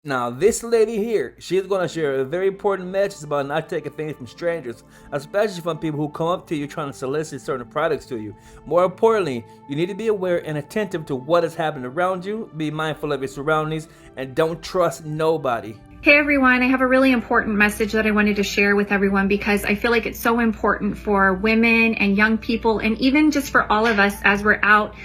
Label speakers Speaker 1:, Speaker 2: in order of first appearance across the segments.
Speaker 1: Now, this lady here, she's going to share a very important message about not taking things from strangers, especially from people who come up to you trying to solicit certain products to you. More importantly, you need to be aware and attentive to what is happening around you, be mindful of your surroundings, and don't trust nobody.
Speaker 2: Hey everyone, I have a really important message that I wanted to share with everyone because I feel like it's so important for women and young people, and even just for all of us as we're out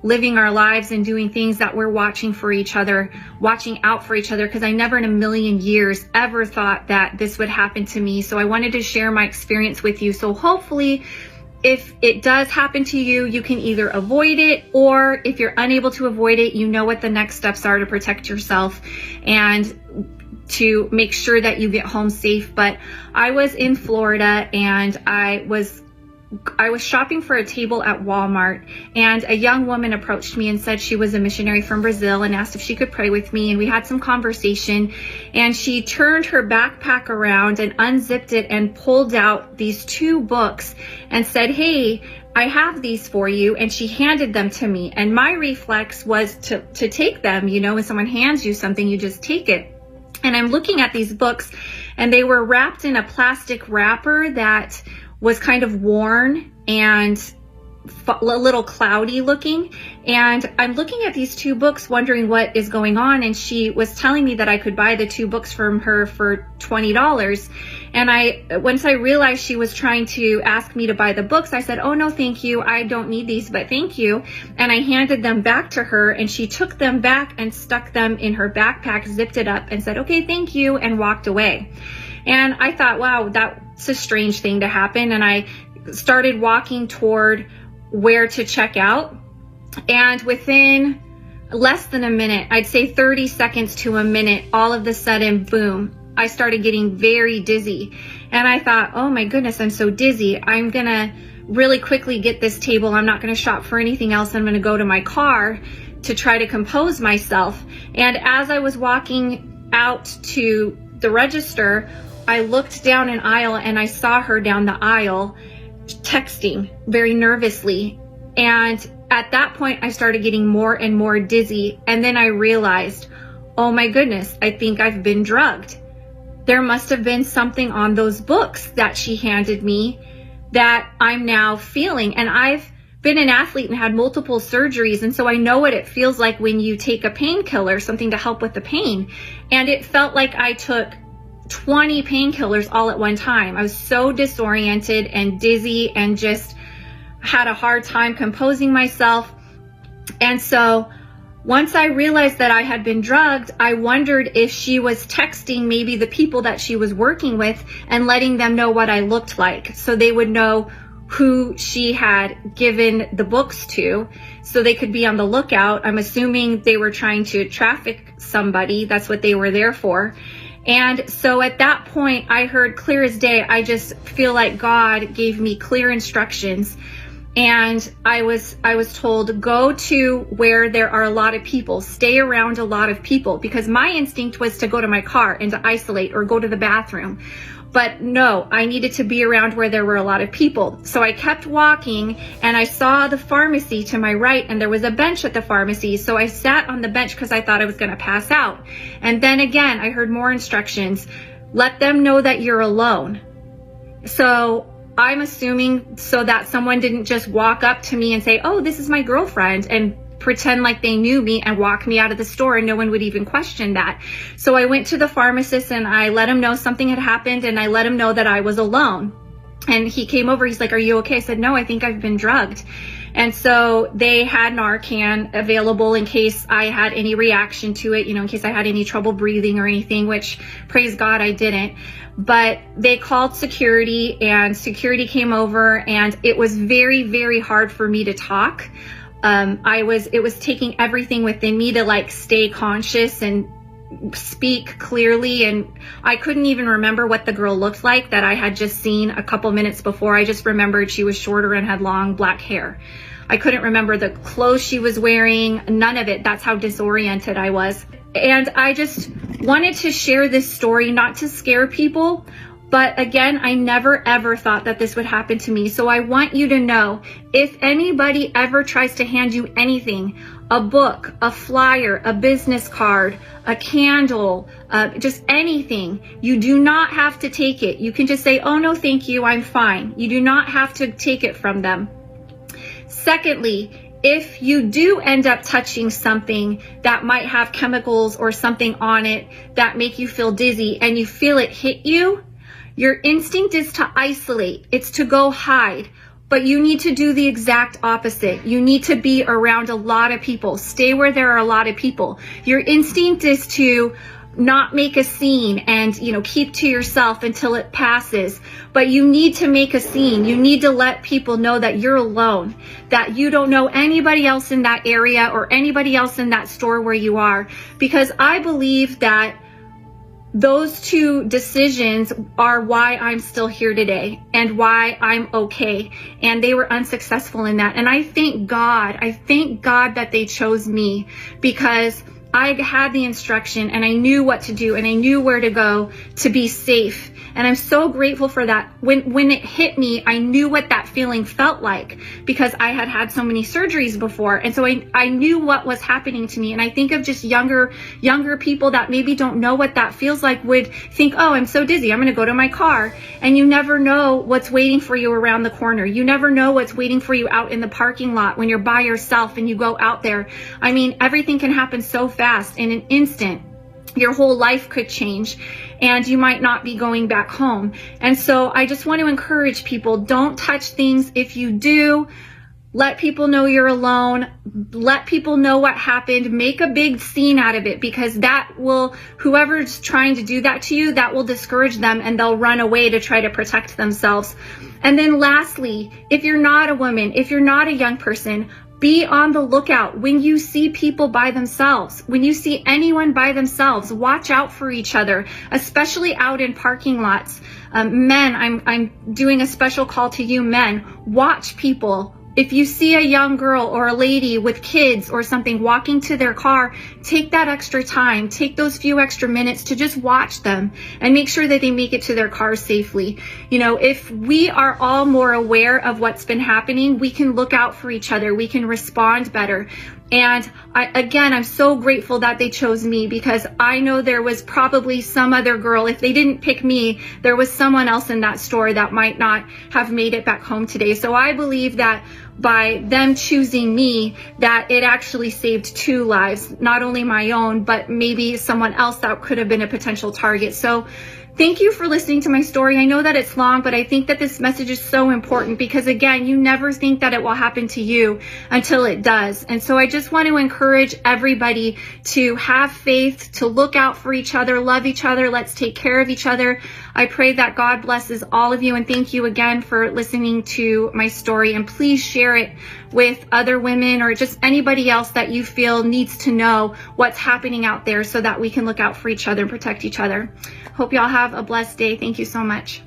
Speaker 2: living our lives and doing things, that we're watching for each other, watching out for each other, because I never in a million years ever thought that this would happen to me. So I wanted to share my experience with you. So hopefully, if it does happen to you, you can either avoid it, or if you're unable to avoid it, you know what the next steps are to protect yourself and to make sure that you get home safe. But I was in Florida, and I was shopping for a table at Walmart, and a young woman approached me and said she was a missionary from Brazil and asked if she could pray with me. And we had some conversation, and she turned her backpack around and unzipped it and pulled out these two books and said, "Hey, I have these for you." And she handed them to me. And my reflex was to take them. You know, when someone hands you something, you just take it. And I'm looking at these books, and they were wrapped in a plastic wrapper that was kind of worn and a little cloudy looking. And I'm looking at these two books wondering what is going on. And she was telling me that I could buy the two books from her for $20. And once I realized she was trying to ask me to buy the books, I said, "Oh no, thank you. I don't need these, but thank you." And I handed them back to her, and she took them back and stuck them in her backpack, zipped it up and said, "Okay, thank you," and walked away. And I thought, wow, that's a strange thing to happen. And I started walking toward where to check out. And within less than a minute, I'd say 30 seconds to a minute, all of a sudden, boom, I started getting very dizzy. And I thought, oh my goodness, I'm so dizzy. I'm going to really quickly get this table. I'm not going to shop for anything else. I'm going to go to my car to try to compose myself. And as I was walking out to the register, I looked down an aisle, and I saw her down the aisle texting very nervously. And at that point, I started getting more and more dizzy. And then I realized, oh my goodness, I think I've been drugged. There must have been something on those books that she handed me that I'm now feeling. And I've been an athlete and had multiple surgeries. And so I know what it feels like when you take a painkiller, something to help with the pain. And it felt like I took 20 painkillers all at one time. I was so disoriented and dizzy and just had a hard time composing myself. And so once I realized that I had been drugged, I wondered if she was texting maybe the people that she was working with and letting them know what I looked like, so they would know who she had given the books to, so they could be on the lookout. I'm assuming they were trying to traffic somebody. That's what they were there for. And so at that point, I heard clear as day. I just feel like God gave me clear instructions. And I was told, go to where there are a lot of people, stay around a lot of people, because my instinct was to go to my car and to isolate or go to the bathroom. But no, I needed to be around where there were a lot of people. So I kept walking, and I saw the pharmacy to my right, and there was a bench at the pharmacy. So I sat on the bench because I thought I was going to pass out. And then again, I heard more instructions. Let them know that you're alone. So I'm assuming so that someone didn't just walk up to me and say, "Oh, this is my girlfriend," and pretend like they knew me and walk me out of the store, and no one would even question that. So I went to the pharmacist, and I let him know something had happened, and I let him know that I was alone. And he came over, he's like, "Are you okay?" I said, "No, I think I've been drugged." And so they had Narcan available in case I had any reaction to it, in case I had any trouble breathing or anything, which praise God I didn't. But they called security, and security came over, and it was very, very hard for me to talk. It was taking everything within me to stay conscious and speak clearly. And I couldn't even remember what the girl looked like that I had just seen a couple minutes before. I just remembered she was shorter and had long black hair. I couldn't remember the clothes she was wearing, none of it. That's how disoriented I was. And I just wanted to share this story, not to scare people, but again, I never ever thought that this would happen to me. So I want you to know, if anybody ever tries to hand you anything, a book, a flyer, a business card, a candle, just anything. You do not have to take it. You can just say, oh no, thank you, I'm fine. You do not have to take it from them. Secondly, if you do end up touching something that might have chemicals or something on it that make you feel dizzy and you feel it hit you, your instinct is to isolate. It's to go hide. But you need to do the exact opposite. You need to be around a lot of people. Stay where there are a lot of people. Your instinct is to not make a scene and, keep to yourself until it passes. But you need to make a scene. You need to let people know that you're alone, that you don't know anybody else in that area or anybody else in that store where you are. Because I believe that those two decisions are why I'm still here today and why I'm okay. And they were unsuccessful in that. And I thank God that they chose me, because I had the instruction and I knew what to do and I knew where to go to be safe. And I'm so grateful for that. When it hit me, I knew what that feeling felt like, because I had had so many surgeries before. And so I knew what was happening to me. And I think of just younger people that maybe don't know what that feels like would think, oh, I'm so dizzy, I'm going to go to my car. And you never know what's waiting for you around the corner. You never know what's waiting for you out in the parking lot when you're by yourself and you go out there. I mean, everything can happen so fast in an instant. Your whole life could change and you might not be going back home. And so I just want to encourage people, don't touch things. If you do, let people know you're alone. Let people know what happened. Make a big scene out of it, because that will, whoever's trying to do that to you, that will discourage them and they'll run away to try to protect themselves. And then lastly, if you're not a woman, if you're not a young person, be on the lookout when you see people by themselves. When you see anyone by themselves, watch out for each other, especially out in parking lots. Men, I'm doing a special call to you men. Watch people. If you see a young girl or a lady with kids or something walking to their car, take that extra time, take those few extra minutes to just watch them and make sure that they make it to their cars safely. If we are all more aware of what's been happening, we can look out for each other, we can respond better. And I'm so grateful that they chose me, because I know there was probably some other girl, if they didn't pick me, there was someone else in that store that might not have made it back home today. So I believe that by them choosing me, that it actually saved 2 lives, not only my own, but maybe someone else that could have been a potential target. So thank you for listening to my story. I know that it's long, but I think that this message is so important, because again, you never think that it will happen to you until it does. And so I just want to encourage everybody to have faith, to look out for each other, love each other. Let's take care of each other. I pray that God blesses all of you, and thank you again for listening to my story. And please share it with other women or just anybody else that you feel needs to know what's happening out there, so that we can look out for each other and protect each other. Hope y'all have a blessed day. Thank you so much.